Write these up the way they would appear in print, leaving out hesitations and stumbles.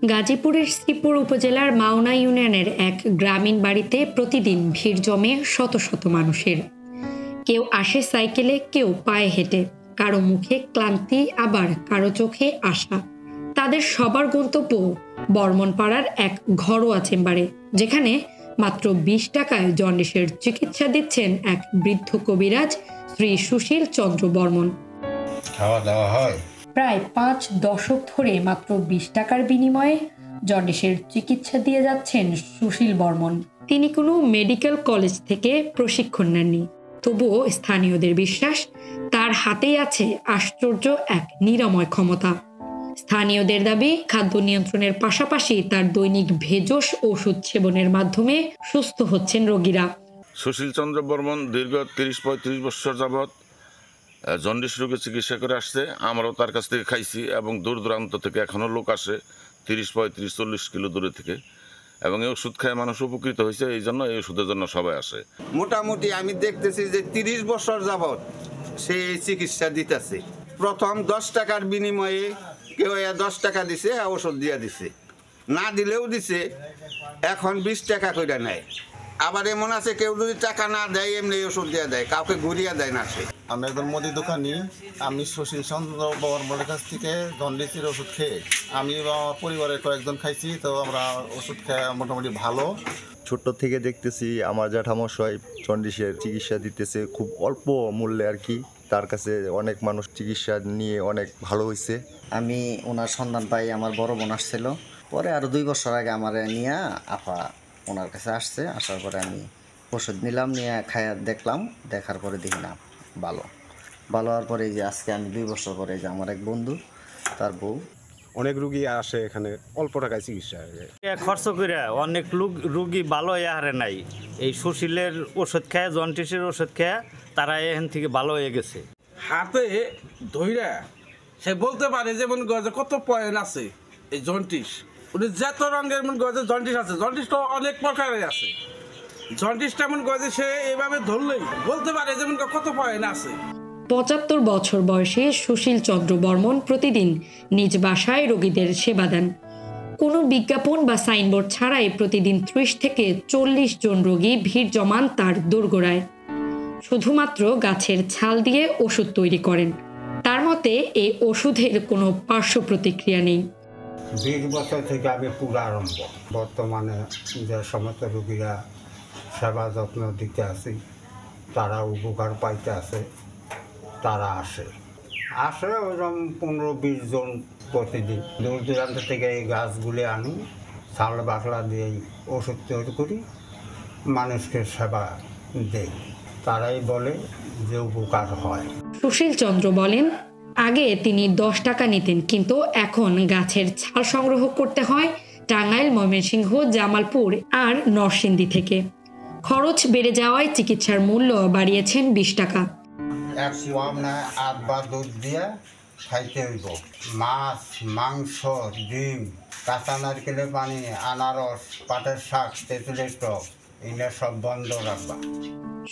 গাজীপুরের শ্রীপুর উপজেলার মাওনা ইউনিয়নের এক গ্রামীণ বাড়িতে প্রতিদিন ভিড় জমে শত শত মানুষের। কেউ আসে সাইকেলে, কেউ পায়ে হেঁটে, কারো মুখে ক্লান্তি, আবার কারো চোখে আশা। তাদের সবার গন্তব্য বর্মনপাড়ার এক ঘরোয়া চেম্বারে, যেখানে মাত্র ২০ টাকায় জন্ডিসের চিকিৎসা দিচ্ছেন এক বৃদ্ধ কবিরাজ শ্রী সুশীল চন্দ্র বর্মন। খাওয়া দাওয়া হয়। প্রায় ৫ দশক ধরে মাত্র ২০ টাকার বিনিময়ে জন্ডিসের চিকিৎসা দিয়ে যাচ্ছেন সুশীল বর্মন। তিনি কোনো মেডিকেল কলেজ থেকে প্রশিক্ষণ নেননি, তবুও স্থানীয়দের বিশ্বাস তার হাতেই আছে আশ্চর্য এক নিরাময় ক্ষমতা। স্থানীয়দের দাবি, খাদ্য নিয়ন্ত্রণের পাশাপাশি তার দৈনিক ভেষজ ওষুধ সেবনের মাধ্যমে সুস্থ হচ্ছেন রোগীরা। সুশীল চন্দ্র বর্মন দীর্ঘ ৩০-৩৫ বছর যাবৎ জন্ডিস রোগের চিকিৎসা করে আসছে। আমরাও তার কাছ থেকে খাইছি এবং দূর দূরান্ত থেকে এখনও লোক আসে ৩০-৩৫-৪০ কিলো দূরে থেকে, এবং এই ওষুধ খায় মানুষ উপকৃত হয়েছে। এই জন্য এই ওষুধের জন্য সবাই আসে। মোটামুটি আমি দেখতেছি যে ৩০ বছর যাবৎ সে চিকিৎসা দিতেছে। প্রথম ১০ টাকার বিনিময়ে কেউ ১০ টাকা দিছে, ওষুধ দিয়ে দিছে, না দিলেও দিছে। এখন ২০ টাকা করে নেয়। আবার এমন আছে কেউ যদি টাকা না দেয় এমনি ওষুধ দিয়ে দেয়, কাউকে ঘুরিয়ে দেয় না। সে আমি একজন মুদি দোকানি। আমি সুশীল চন্দ্র বর্মনের কাছ থেকে জন্ডিসের ওষুধ খেয়ে আমি আমার পরিবারের কয়েকজন খাইছি, তো আমরা ওষুধ খেয়ে মোটামুটি ভালো। ছোট্ট থেকে দেখতেছি আমার জ্যাঠামশাই জন্ডিসের চিকিৎসা দিতেছে খুব অল্প মূল্যে আর কি। তার কাছে অনেক মানুষ চিকিৎসা নিয়ে অনেক ভালো হয়েছে। আমি ওনার সন্ধান পাই, আমার বড় বোন আসছিল, পরে আরও ২ বছর আগে আমার নিয়ে আপা ওনার কাছে আসছে। আসার পরে আমি ওষুধ নিলাম, নিয়ে খাইয়া দেখলাম, দেখার পরে দেখি না ভালো হওয়ার পরে যে আজকে আমি ২ বছর পরে যে আমার এক বন্ধু, তার বউ, অনেক রুগী আসে এখানে অল্প টাকায় চিকিৎসা হয়ে খরচ করে অনেক রুগী ভালো হারে নাই। এই সুশীলের ওষুধ খায়, জন্ডিসের ওষুধ খায় তারা এখান থেকে ভালো হয়ে গেছে। হাতে ধইরা সে বলতে পারে যে মনে করে কত পয়েন্ট আছে এই জন্ডিস। উনি যত রঙের মনে করে জন্ডিস আছে, জন্ডিস তো অনেক প্রকারের আছে। জন্ডিসটা মনে করে সে এভাবে ধরলেই বলতে পারে যে মনে কত পয়েন্ট আছে। ৭৫ বছর বয়সে সুশীল চন্দ্র বর্মন প্রতিদিন নিজ বাসায় রোগীদের সেবা দেন। কোনো বিজ্ঞাপন বা সাইনবোর্ড ছাড়াই প্রতিদিন ৩০ থেকে ৪০ জন রোগী ভিড় জমান তার দোরগোড়ায়। শুধুমাত্র গাছের ছাল দিয়ে ওষুধ তৈরি করেন। তার মতে এই ওষুধের কোনো পার্শ্ব প্রতিক্রিয়া নেই। ২০ বছর থেকে আমি পুরো আরম্ভ। বর্তমানে যে সমস্ত রোগীরা সেবা যত্ন দিতে আসি, তারা উপকার পাইতে আছে, তারা আসে ওরকম ১৫-২০ জন প্রতিদিন। দূর দূরান্ত থেকে এই গাছগুলি আনি, ছাল বাকলা দিয়ে ওষুধ তৈরি করি, মানুষকে সেবা দেই। তারাই বলে যে উপকার হয়। সুশীল চন্দ্র বলেন, আগে তিনি ১০ টাকা নিতেন, কিন্তু এখন গাছের ছাল সংগ্রহ করতে হয় টাঙ্গাইল, ময়মনসিংহ, জামালপুর আর নরসিংদী থেকে। খরচ বেড়ে যাওয়ায় চিকিৎসার মূল্য বাড়িয়েছেন ২০ টাকা। এক পোয়া না ৮ বা দুধ দিয়ে খাইতে হইব। মাছ, মাংস, ডিম, কাঁচা নারকেলের পানি, আনারস, পাটের শাক, তেঁতুলের টক, এগুলো সব বন্ধ রাখবা।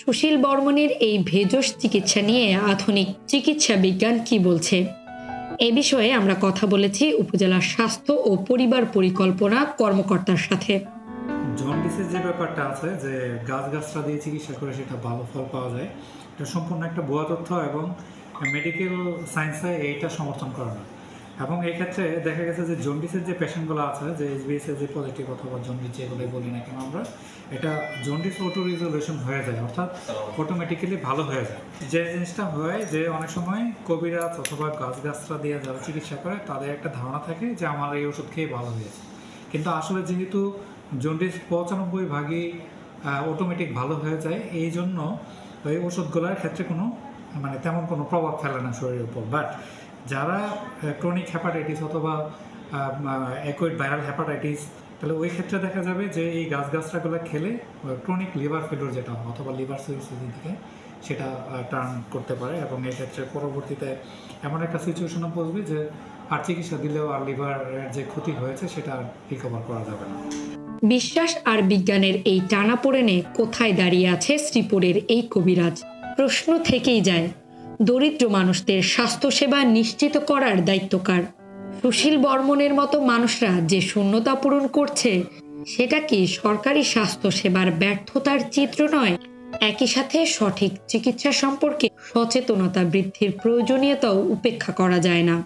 সুশীল বর্মনের এই ভেষজ চিকিৎসা নিয়ে আধুনিক চিকিৎসা বিজ্ঞান কি বলছে, এ বিষয়ে আমরা কথা বলেছি উপজেলা স্বাস্থ্য ও পরিবার পরিকল্পনা কর্মকর্তার সাথে। জন্ডিসের যে ব্যাপারটা আছে যে গাছগাছরা দিয়ে চিকিৎসা করে সেটা ভালো ফল পাওয়া যায়, এটা সম্পূর্ণ একটা ভুয়া তথ্য এবং মেডিকেল সায়েন্সে এইটা সমর্থন করে না। এবং এই ক্ষেত্রে দেখা গেছে যে জন্ডিসের যে পেশেন্টগুলো আছে, যে এইচবিএসের যে পজিটিভ অথবা জন্ডিস যেগুলোই বলি না কেন আমরা, এটা জন্ডিস অটো রিজলিউশন হয়ে যায়, অর্থাৎ অটোমেটিক্যালি ভালো হয়ে যায়। যে জিনিসটা হয় যে অনেক সময় কবিরাজ অথবা গাছগাছরা দিয়ে যারা চিকিৎসা করে তাদের একটা ধারণা থাকে যে আমার এই ওষুধ খেয়ে ভালো হয়েছে, কিন্তু আসলে যেহেতু জন্ডিস ৯৫ ভাগই অটোমেটিক ভালো হয়ে যায়, এই জন্য ওই ওষুধগুলোর ক্ষেত্রে কোনো তেমন কোনো প্রভাব ফেলে না শরীরের উপর। বাট যারা ক্রনিক হ্যাপাটাইটিস অথবা অ্যাকুইড ভাইরাল হ্যাপাটাইটিস, তাহলে ওই ক্ষেত্রে দেখা যাবে যে এই গাছগাছরাগুলো খেলে ক্রনিক লিভার ফেলিওর যেটা অথবা লিভার সিরোসিস থেকে সেটা টার্ন করতে পারে, এবং এই ক্ষেত্রে পরবর্তীতে এমন একটা সিচুয়েশনে পৌঁছবে যে আর চিকিৎসা দিলেও আর লিভারের যে ক্ষতি হয়েছে সেটা রিকভার করা যাবে না। বিশ্বাস আর বিজ্ঞানের এই টানাপোড়েনে কোথায় দাঁড়িয়ে আছে শ্রীপুরের এই কবিরাজ? প্রশ্ন থেকেই যায়, দরিদ্র মানুষদের স্বাস্থ্যসেবা নিশ্চিত করার দায়িত্ব কার? সুশীল বর্মনের মতো মানুষরা যে শূন্যতা পূরণ করছে সেটা কি সরকারি স্বাস্থ্য সেবার ব্যর্থতার চিত্র নয়? একই সাথে সঠিক চিকিৎসা সম্পর্কে সচেতনতা বৃদ্ধির প্রয়োজনীয়তাও উপেক্ষা করা যায় না।